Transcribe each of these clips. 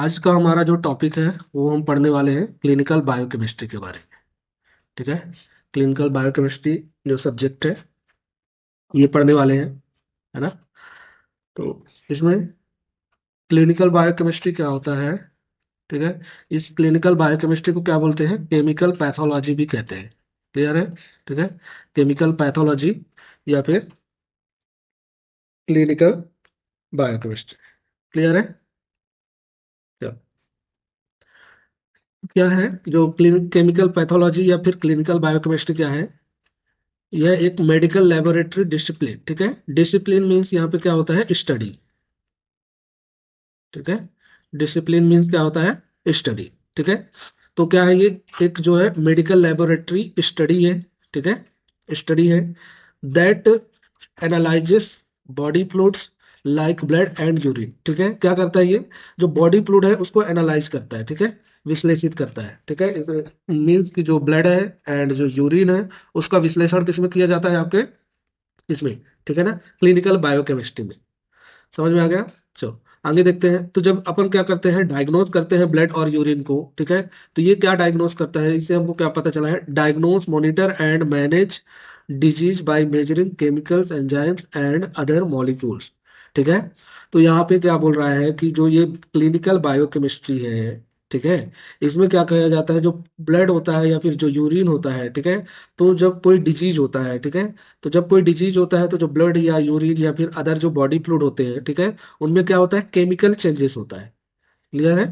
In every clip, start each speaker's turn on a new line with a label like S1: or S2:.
S1: आज का हमारा जो टॉपिक है वो हम पढ़ने वाले हैं क्लिनिकल बायोकेमिस्ट्री के बारे में। ठीक है। क्लिनिकल बायोकेमिस्ट्री जो सब्जेक्ट है ये पढ़ने वाले हैं, है ना। तो इसमें क्लिनिकल बायोकेमिस्ट्री क्या होता है? ठीक है। इस क्लिनिकल बायोकेमिस्ट्री को क्या बोलते हैं? केमिकल पैथोलॉजी भी कहते हैं। क्लियर है? ठीक है। केमिकल पैथोलॉजी या फिर क्लिनिकल बायोकेमिस्ट्री। क्लियर है? क्या क्या है जो केमिकल पैथोलॉजी या फिर क्लिनिकल बायोकेमिस्ट्री क्या है? यह एक मेडिकल लेबोरेटरी डिसिप्लिन। ठीक है। डिसिप्लिन मीन्स यहाँ पे क्या होता है? स्टडी। ठीक है। डिसिप्लिन मीन्स क्या होता है? स्टडी। ठीक है। तो क्या है ये? एक जो है मेडिकल लेबोरेटरी स्टडी है। ठीक है। स्टडी है that analyses body fluids like blood and urine. ठीक है। क्या करता है ये? जो बॉडी फ्लूइड है उसको एनालाइज करता है। ठीक है। विश्लेषित करता है। ठीक है। मीन्स कि जो ब्लड है एंड जो यूरिन है उसका विश्लेषण किसमें किया जाता है? आपके इसमें। ठीक है ना। क्लिनिकल बायोकेमिस्ट्री में। समझ में आ गया? चलो आगे देखते हैं। तो जब अपन क्या करते हैं, डायग्नोज करते हैं ब्लड और यूरिन को। ठीक है। तो ये क्या डायग्नोज करता है? इससे हमको क्या पता चला है? Diagnose, monitor and manage disease by measuring chemicals, enzymes and other molecules. ठीक है। तो यहाँ पे क्या बोल रहा है कि जो ये क्लिनिकल बायोकेमिस्ट्री है, ठीक है, इसमें क्या कहा जाता है? जो ब्लड होता है या फिर जो यूरिन होता है, ठीक है, तो जब कोई डिजीज होता है, ठीक है, तो जब कोई डिजीज होता है तो जो ब्लड या यूरिन या फिर अदर जो बॉडी फ्लूइड होते हैं, ठीक है, उनमें क्या होता है? केमिकल चेंजेस होता है। क्लियर है?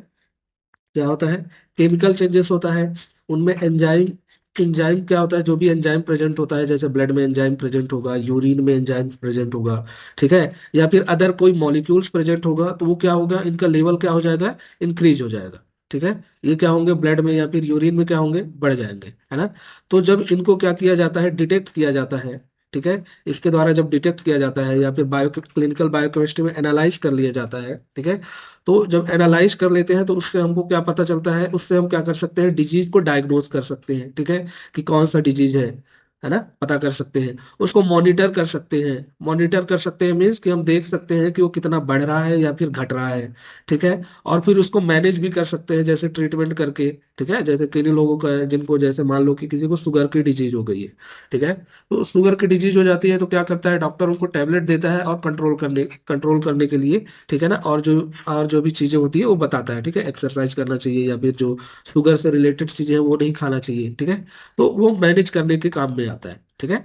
S1: क्या होता है? केमिकल चेंजेस होता है। उनमें एंजाइम, एंजाइम क्या होता है? जो भी एंजाइम प्रेजेंट होता है, जैसे ब्लड में एंजाइम प्रेजेंट होगा, यूरिन में एंजाइम प्रेजेंट होगा, ठीक है, या फिर अदर कोई मॉलिक्यूल्स प्रेजेंट होगा, तो वो क्या होगा? इनका लेवल क्या हो जाएगा? इंक्रीज हो जाएगा। ठीक है। ये क्या होंगे? ब्लड में या फिर यूरिन में क्या होंगे? बढ़ जाएंगे, है ना। तो जब इनको क्या किया जाता है? डिटेक्ट किया जाता है। ठीक है। इसके द्वारा जब डिटेक्ट किया जाता है या फिर बायो क्लिनिकल बायोकेमिस्ट्री में एनालाइज कर लिया जाता है, ठीक है, तो जब एनालाइज कर लेते हैं तो उससे हमको क्या पता चलता है? उससे हम क्या कर सकते हैं? डिजीज को डायग्नोज कर सकते हैं। ठीक है। कि कौन सा डिजीज है ना, पता कर सकते हैं। उसको मॉनिटर कर सकते हैं। मॉनिटर कर सकते हैं मीन्स कि हम देख सकते हैं कि वो कितना बढ़ रहा है या फिर घट रहा है। ठीक है। और फिर उसको मैनेज भी कर सकते हैं, जैसे ट्रीटमेंट करके। ठीक है। जैसे किन्हीं लोगों का है, जिनको जैसे मान लो कि किसी को शुगर की डिजीज हो गई है, ठीक है, तो शुगर की डिजीज हो जाती है तो क्या करता है? डॉक्टर उनको टेबलेट देता है और कंट्रोल करने के लिए, ठीक है ना, और जो भी चीजें होती है वो बताता है। ठीक है। एक्सरसाइज करना चाहिए या फिर जो शुगर से रिलेटेड चीजें हैं वो नहीं खाना चाहिए। ठीक है। तो वो मैनेज करने के काम में आता है। ठीक है।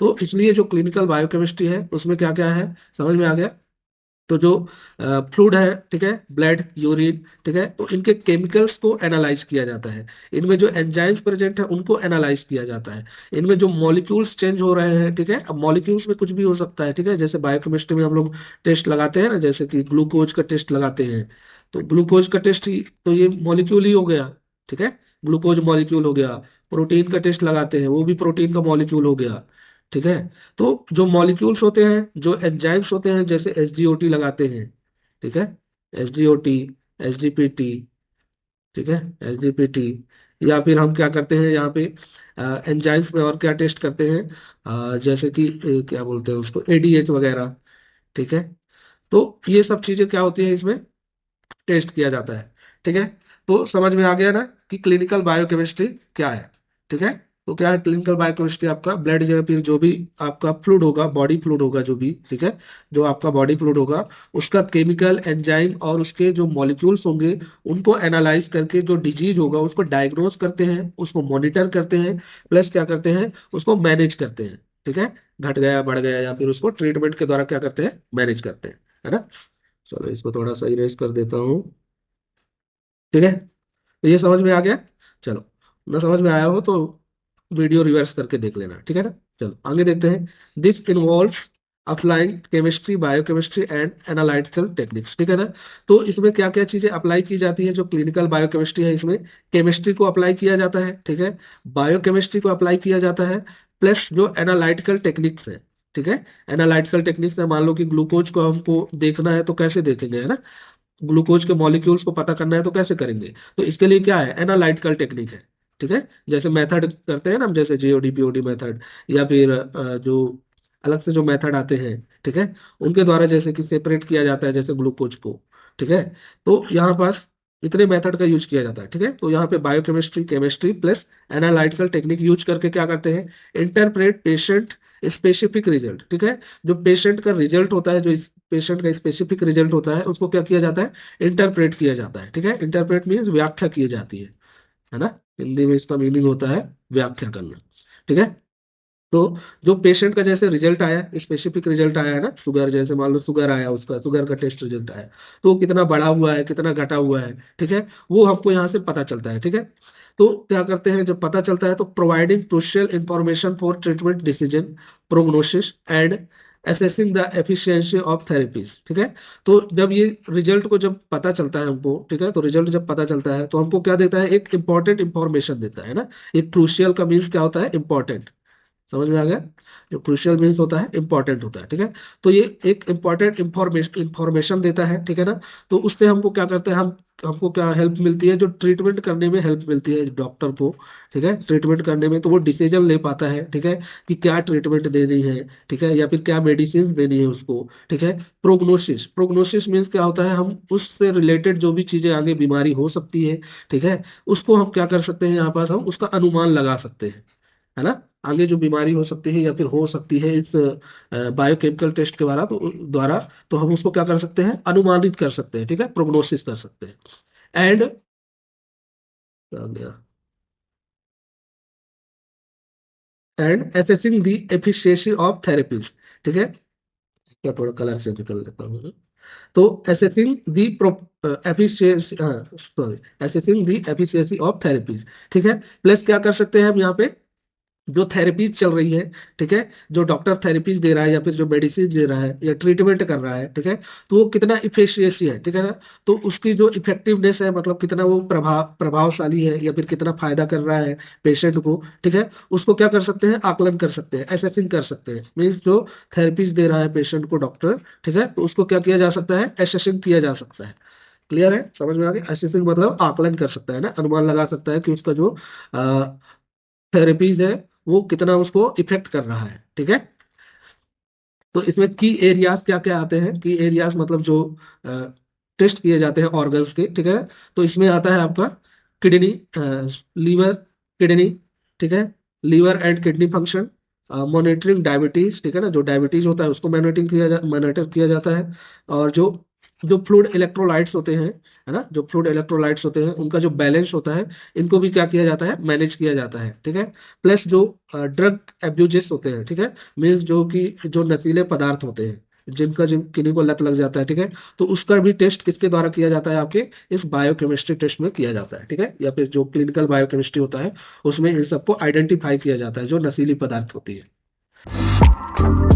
S1: तो इसलिए जो क्लिनिकल बायोकेमिस्ट्री है उसमें क्या क्या है, समझ में आ गया? तो जो फ्लूइड है, ठीक है, ब्लड, यूरिन, ठीक है, तो इनके केमिकल्स को एनालाइज किया जाता है। इनमें जो एंजाइम्स प्रेजेंट है उनको एनालाइज किया जाता है। इनमें जो मॉलिक्यूल्स चेंज हो रहे हैं, ठीक है, अब मॉलिक्यूल्स में कुछ भी हो सकता है। ठीक है। जैसे बायोकेमिस्ट्री में हम लोग टेस्ट लगाते हैं ना, जैसे कि ग्लूकोज का टेस्ट लगाते हैं, तो ग्लूकोज का टेस्ट ही तो ये मॉलिक्यूल ही हो गया। ठीक है। ग्लूकोज मॉलिक्यूल हो गया। प्रोटीन का टेस्ट लगाते हैं, वो भी प्रोटीन का मॉलिक्यूल हो गया। ठीक है। तो जो मॉलिक्यूल्स होते हैं, जो एंजाइम्स होते हैं, जैसे एसडीओटी लगाते हैं, ठीक है, एसडीओटी, एसडीपीटी, ठीक है, एसडीपीटी, या फिर हम क्या करते हैं यहाँ पे एंजाइम्स में और क्या टेस्ट करते हैं? जैसे कि क्या बोलते हैं उसको, एडीएच वगैरह। ठीक है। तो ये सब चीजें क्या होती है? इसमें टेस्ट किया जाता है। ठीक है। तो समझ में आ गया ना कि क्लिनिकल बायोकेमिस्ट्री क्या है? ठीक है। तो क्या है क्लिनिकल बायोकेमिस्ट्री? आपका ब्लड या फिर जो भी आपका फ्लूइड होगा, बॉडी फ्लूइड होगा जो भी, ठीक है, जो आपका बॉडी फ्लूइड होगा, उसका केमिकल, एंजाइम और उसके जो मॉलिक्यूल्स होंगे उनको एनालाइज करके जो डिजीज होगा उसको डायग्नोज करते हैं, उसको मॉनिटर करते हैं, प्लस क्या करते हैं? उसको मैनेज करते हैं। ठीक है। घट गया, बढ़ गया, या फिर उसको ट्रीटमेंट के द्वारा क्या करते हैं? मैनेज करते हैं, है ना। चलो इसको थोड़ा सा इरेज कर देता हूँ। ठीक है। तो ये समझ में आ गया? चलो, ना समझ में आया हो तो वीडियो रिवर्स करके देख लेना। ठीक है ना। चलो आगे देखते हैं। This involve applying chemistry, biochemistry and analytical techniques. ठीक है ना। तो इसमें क्या क्या चीजें अप्लाई की जाती है? जो क्लिनिकल बायोकेमिस्ट्री है इसमें केमिस्ट्री को अप्लाई किया जाता है, ठीक है, बायोकेमिस्ट्री को अप्लाई किया जाता है, प्लस जो एनालिटिकल टेक्निक्स है, ठीक है, एनालिटिकल टेक्निक्स में मान लो कि ग्लूकोज को हमको देखना है तो कैसे देखेंगे, है ना, ग्लूकोज के मॉलिक्यूल्स को पता करना है तो कैसे करेंगे? तो इसके लिए क्या है? एनालाइटिकल टेक्निक है। ठीक है। जैसे मेथड करते हैं ना हम, जैसे जीओडी पीओडी मेथड, या फिर जो अलग से जो मेथड आते हैं, ठीक है, उनके द्वारा जैसे कि सेपरेट किया जाता है जैसे ग्लूकोज को। ठीक है। तो यहाँ पास इतने मेथड का यूज किया जाता है, ठीक है। तो यहाँ पे biochemistry, chemistry plus analytical technique use करके क्या करते हैं, इंटरप्रेट पेशेंट स्पेसिफिक रिजल्ट, ठीक है। जो पेशेंट का रिजल्ट होता है, जो पेशेंट का स्पेसिफिक रिजल्ट होता है, उसको क्या किया जाता है, इंटरप्रेट किया जाता है, ठीक है। इंटरप्रेट मीन्स व्याख्या की जाती है ना। हिंदी में इसका मीनिंग होता है व्याख्या करना, ठीक है। तो जो पेशेंट का जैसे रिजल्ट आया, स्पेसिफिक रिजल्ट आया है ना, शुगर जैसे मान लो शुगर आया, उसका शुगर का टेस्ट रिजल्ट आया, तो वो कितना बढ़ा हुआ है, कितना घटा हुआ है, ठीक है, वो हमको यहाँ से पता चलता है, ठीक है। तो क्या करते हैं, जब पता चलता है तो providing crucial information for treatment decision, prognosis and assessing the efficiency of therapies, ठीक है। तो जब ये रिजल्ट को जब पता चलता है हमको, ठीक है, तो रिजल्ट जब पता चलता है तो हमको क्या देता है, एक इंपॉर्टेंट इंफॉर्मेशन देता है ना। एक क्रूशियल का मीन्स क्या होता है, इंपॉर्टेंट, समझ में आ गया। जो क्रूशियल मीन्स होता है इंपॉर्टेंट होता है, ठीक है। तो ये एक इंपॉर्टेंट इंफॉर्मेशन देता है, ठीक है ना। तो उससे हमको क्या करते हैं, हम हमको क्या हेल्प मिलती है, जो ट्रीटमेंट करने में हेल्प मिलती है डॉक्टर को, ठीक है, ट्रीटमेंट करने में। तो वो डिसीजन ले पाता है, ठीक है, कि क्या ट्रीटमेंट देनी है, ठीक है, या फिर क्या मेडिसिन देनी है उसको, ठीक है। प्रोग्नोसिस, प्रोग्नोसिस मीन्स क्या होता है, हम उससे रिलेटेड जो भी चीजें आगे बीमारी हो सकती है, ठीक है, उसको हम क्या कर सकते हैं, यहाँ पास हम उसका अनुमान लगा सकते हैं, है ना। आगे जो बीमारी हो सकती है या फिर हो सकती है इस बायोकेमिकल टेस्ट के द्वारा तो हम उसको क्या कर सकते हैं, अनुमानित कर सकते हैं, ठीक है, प्रोग्नोसिस कर सकते हैं। And and assessing the efficiency of therapies, ठीक है। क्या थोड़ा कलर चेंज कर लेता हूँ। तो assessing the efficiency, sorry, assessing the efficiency of therapies, ठीक है। प्लस क्या कर सकते हैं हम यहाँ पे, जो थेरेपीज चल रही है, ठीक है, जो डॉक्टर थेरेपीज दे रहा है या फिर जो मेडिसिन दे रहा है या ट्रीटमेंट कर रहा है, ठीक है, तो वो कितना इफिशियंसी है, ठीक है ना। तो उसकी जो इफेक्टिवनेस है, मतलब कितना वो प्रभावशाली है या फिर कितना फायदा कर रहा है पेशेंट को, ठीक है, उसको क्या कर सकते हैं, आकलन कर सकते हैं, एसेसिंग कर सकते हैं। मीन्स जो थेरेपीज दे रहा है पेशेंट को डॉक्टर, ठीक है, तो उसको क्या किया जा सकता है, एसेसिंग किया जा सकता है। क्लियर है, समझ में आ गया। एसेसिंग मतलब आकलन कर सकता है ना, अनुमान लगा सकता है कि उसका जो थेरेपीज है वो कितना उसको इफेक्ट कर रहा है, ठीक है। तो इसमें की एरियाज क्या क्या आते हैं, की एरियाज मतलब जो टेस्ट किए जाते हैं ऑर्गन्स के, ठीक है। तो इसमें आता है आपका किडनी, लीवर, किडनी, ठीक है, liver and kidney function, monitoring diabetes, ठीक है ना, जो डायबिटीज होता है उसको मॉनिटर किया जाता है। और जो जो फ्लूइड इलेक्ट्रोलाइट्स होते हैं, है ना, जो फ्लूइड इलेक्ट्रोलाइट्स होते हैं उनका जो बैलेंस होता है, इनको भी क्या किया जाता है, मैनेज किया जाता है, ठीक है। प्लस जो ड्रग एब्यूजेस होते हैं, ठीक है, मीन्स जो कि जो नशीले पदार्थ होते हैं, जिनका जिन किन्हीं को लत लग जाता है, ठीक है, तो उसका भी टेस्ट किसके द्वारा किया जाता है, आपके इस बायोकेमिस्ट्री टेस्ट में किया जाता है, ठीक है, या फिर जो क्लिनिकल बायोकेमिस्ट्री होता है उसमें इन सबको आइडेंटिफाई किया जाता है, जो नशीली पदार्थ होती है।